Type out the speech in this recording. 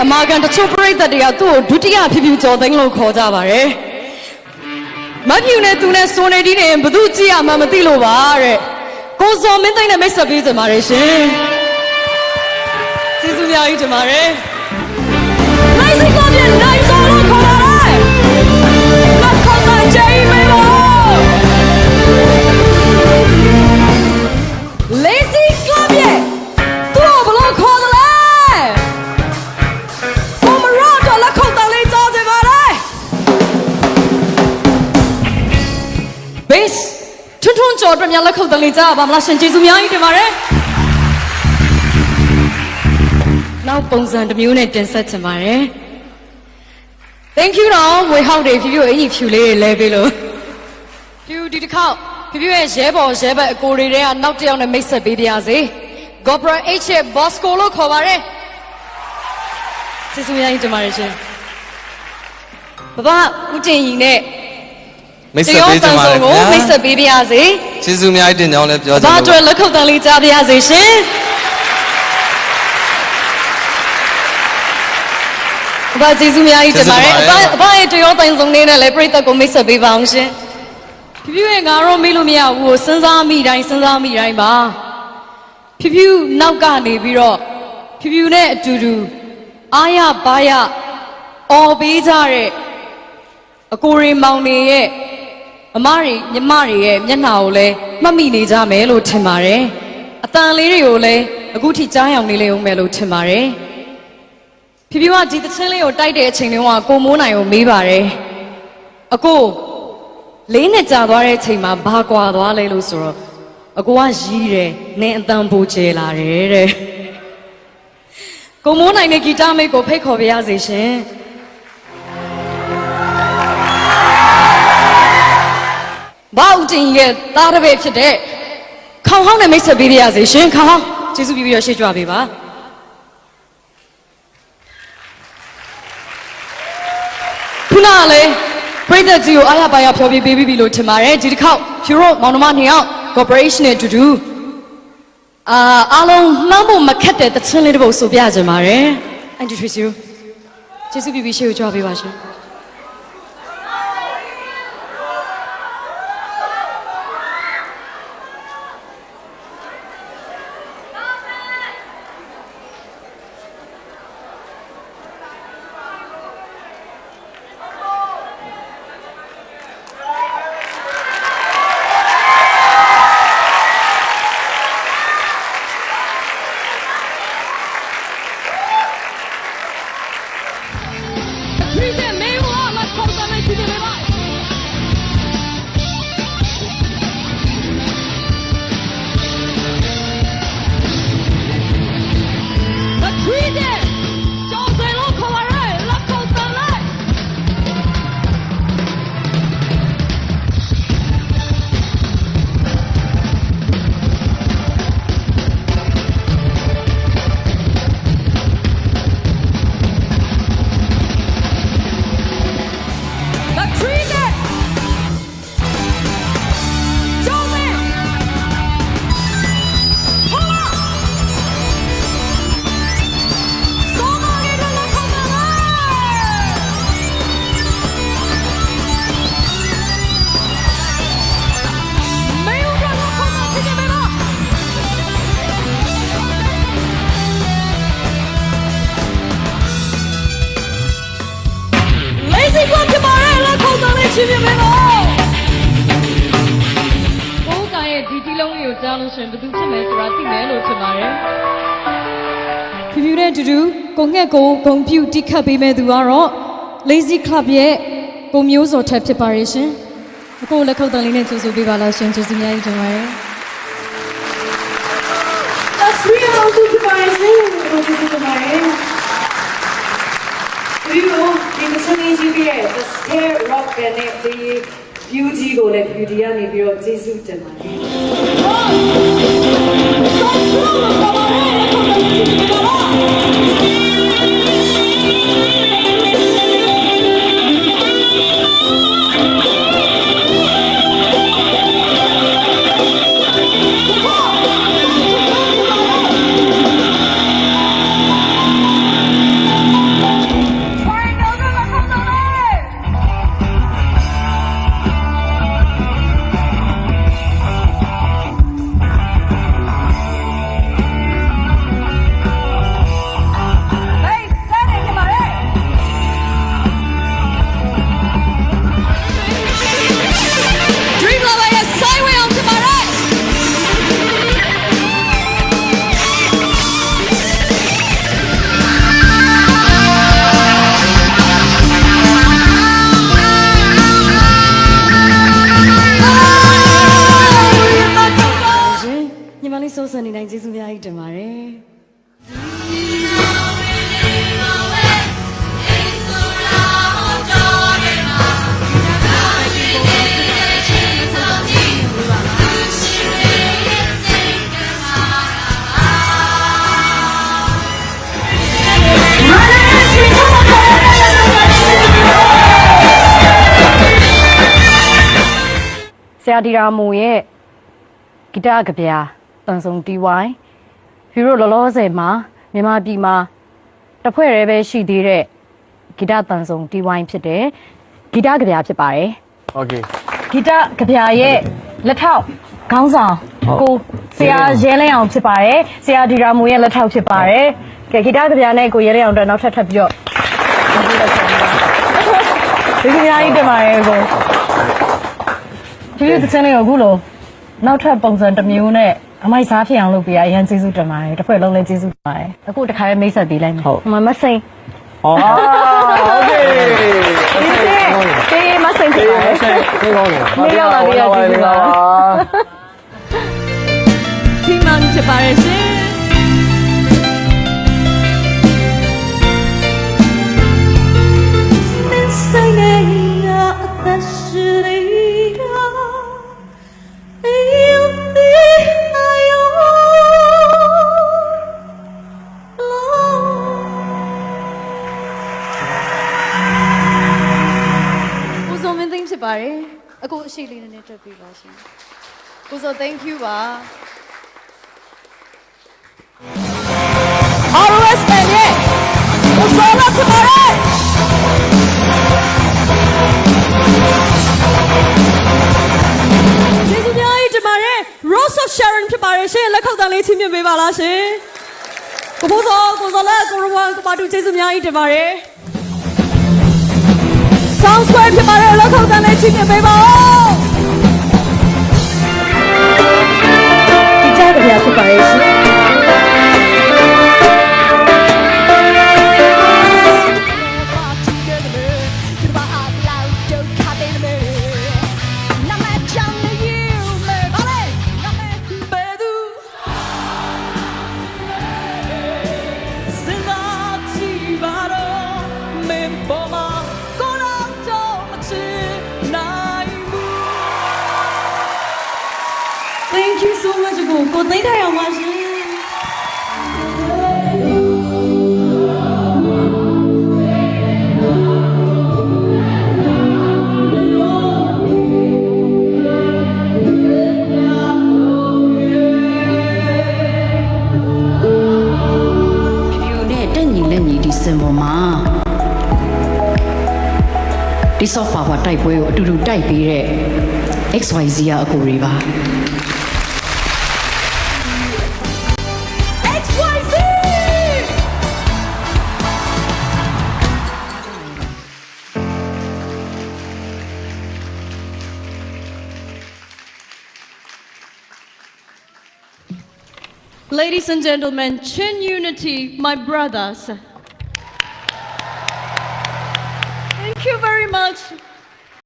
အမာကန်တချို့ပရိသတ်တွေကသူ့ကိုဒုတိယဖြူဖြူကျော်သိန်းလို့ခေါ်ကြပါတယ်မဖြူနဲ့သူနဲ့စွန်နေတီးနေဘသူကြည့်ရမှမသိလို့ပါတဲ့ကိုစောမင်းသိန်းနဲ့မိတ်ဆက်ပေးကြပါရရှင်ကျေးဇူးများကြီးတင်ပါတယ်လိုက်စီကောပြန်နိုင်စောလို့ခေါ်ပါတယ်လက်ခေါ်တဲ့ချိန်မေလို့Lazy Club ရဲ့သူ့ကိုဘလို့ခေါ်တယ်လဲဘုံမရောတော့လက်ခုပ်တန်လေးကြောစေပါလေ Bass ထွန်းထွန်းကျော်အတွက်များလက်ခုပ်တန်လေးကြားပါမလားရှင်ကျေးဇူးများကြီးတင်ပါတယ်နောက်ပုံစံတစ်မျိုးနဲ့တင်ဆက်ချင်ပါတယ် Thank you တော့ဝေဟောက်တွေဖြူဖြူအင်ကြီးဖြူလေးလဲပေးလို့ဖြူဒီတစ်ခေါက်ဖြူဖြူရဲ့ရဲဘော်ရဲဘက်အကိုတွေတဲ့ကနောက်တစ်ယောက်နဲ့မိတ်ဆက်ပေးပါရစေ GoPro H ရဲ့ Bosco လို့ခေါ်ပါတယ်ကျေးဇူးများကြီးတင်ပါတယ်ရှင်ဘဘဦးတင်ကြီးနဲ့မိတ်ဆက်ပေးကြပါမယ်မိတ်ဆက်ပေးပါရစေကျေးဇူးများကြီးတင်ကြောင်းလည်းပြောချင်ပါတယ်ဘာအတွက်လက်ခုပ်တန်းလေးကြားပါရစေရှင်ဘာကျေးဇူးများကြီးတင်ပါတယ်အဘရဲ့တရားတိုင်ဆုံးလေးနဲ့လည်းပြိတ္တကိုမိတ်ဆက်ပေးပါအောင်ရှင်ဖြူဖြူရဲ့ငါတော့မေးလို့မရဘူးကိုစဉ်းစားမိတိုင်းပါဖြူဖြူနောက်ကနေပြီးတော့ဖြူဖြူနဲ့အတူတူအားရပါရအော်ပေးကြတဲ့အကိုရီမောင်တွေရဲ့အမတွေညီမတွေရဲ့မျက်နှာကိုလည်းမှတ်မိနေကြမယ်လို့ထင်ပါတယ်အတန်လေးတွေကိုလည်းအခုထိကြားရောင်နေလေအောင်မယ်လို့ထင်ပါတယ်ဖြူဖြူကဒီသချင်းလေးကိုတိုက်တဲ့အချိန်တုန်းကကိုမိုးနိုင်ကိုမေးပါတယ်အကိုလေးနဲ့ကြာသွားတဲ့အချိန်မှာဘာကွာသွားလဲလို့ဆိုတော့အကိုကရီးတယ်နင်းအတန်ပိုကျဲလာတယ်တဲ့ကိုမိုးနိုင်တဲ့ဂီတမိတ်ကိုဖိတ်ခေါ်ပါရစေရှင်ဘာဦးတင်ရဲ့သားတစ်ပည့်ဖြစ်တဲ့ခေါင်းဟောင်းနဲ့မိတ်ဆက်ပေးပါရစေရှင်ခေါင်းဟောင်းကျေးဇူးပြုပြီးတော့ရှေ့ကြွပေးပါခုနကလေပရိသတ်ကြီးကိုအားရပါရဖြောပြပေးပြီးလို့ထင်ပါတယ်ဒီတစ်ခေါက်ဖြူရောမောင်နှမ2ယောက် corporation နဲ့အတူတူအားလုံးနှမ်းဖို့မခက်တဲ့သချင်းလေးတစ်ပုဒ်ဆိုပြကြပါတယ် introduce you ကျေးဇူးပြုပြီးရှေ့ကိုကြွပေးပါရှင်ရှင်ပြမယ်လို့ကိုကရဲ့ဒီတီးလုံးလေးကိုကြားလို့ရှင်ဘယ်သူဖြစ်မယ်ဆိုတာသိမယ်လို့ထင်ပါတယ်ဖြူဖြူနဲ့အတူတူကိုငှက်ကိုဂုံပြူတိခတ်ပေးမဲ့သူကတော့ Lazy Club ရဲ့ကိုမျိုးစော်ထက်ဖြစ်ပါရဲ့ရှင်အခုလက်ခုပ်တန်လေးနဲ့ကြိုဆိုပေးပါလားရှင်ကျေးဇူးများကြီးတင်ပါတယ် Let's read out to the rising to the rising 그리고 이것은 이주비의 The Stair Rock and the Beauty 고래 뷰티야 니비로 제수 때문에 ဆရာဒီရာမိုရဲ့ဂီတကဗျာတန်ဆုံတီဝိုင်းပြီးတော့လောလောဆယ်မှာမြန်မာပြည်မှာတစ်ဖွဲ့ရဲပဲရှိသေးတဲ့ဂီတတန်ဆုံတီဝိုင်းဖြစ်တယ်ဂီတကဗျာဖြစ်ပါတယ် โอเค ဂီတကဗျာရဲ့လက်ထောက်ခေါင်းဆောင်ကိုဆရာရဲလဲအောင်ဖြစ်ပါတယ်ဆရာဒီရာမိုရဲ့လက်ထောက်ဖြစ်ပါတယ်ကဲဂီတကဗျာနဲ့ကိုရဲလဲအောင်တော့နောက်ထပ်ပြီးတော့ဒီကညာကြီးတင်ပါတယ်ကိုဒီသင်းလေးကိုအခုလို့နောက်ထပ်ပုံစံတစ်မျိုးနဲ့အမိုက်စားဖြစ်အောင်လုပ်ပေးရအရင်ကျေးဇူးတင်ပါတယ်တစ်ဖွဲ့လုံးလည်းကျေးဇူးတင်ပါတယ်အခုတခါပဲမိတ်ဆက်ပေးလိုက်မယ်မစိန် อ๋อโอเค ဒီမစိန်ဖြစ်ပါတယ် ဒီကောင်းတယ် မရောက်လာကြရကျေးဇူးပါဒီမှန်ဖြစ်ပါတယ်ရှင်ဆိုင်နေရအသက်ရှိရဖြစ်ပါတယ်အခုအရှိလေးနဲ့တွေ့ပြီပါရှင်ကိုစော thank you ပါ ROS နဲ့ကိုစောလာဖြစ်ပါတယ်ကျေးဇူးများကြီးတင်ပါတယ် Rose of Sharon ဖြစ်ပါတယ်ရှင်လက်ခုပ်တန်းလေးချီးမြှင့်ပေးပါလားရှင်ကိုဘိုးစောကိုစောလက်ကိုရဝမ်ကိုပါတူကျေးဇူးများကြီးတင်ပါတယ်Sound Square ဖြစ်ပါတယ်လောက်ထောက်တန်းလေးချီးမြှင့်ပေးပါဦးဒီကြတဲ့ဗျာဖြစ်ပါရဲ့ရှင်Thank you so much ကိုသိထိုင်အောင်ပါရှင်စင်ပေါ်မှာဒီ soft power တိုက်ပွဲကိုအတူတူတိုက်ပေးတဲ့ XYZ အကူတွေပါ XYZ Ladies and gentlemen, Chin Unity, my brothers. Thank you very much.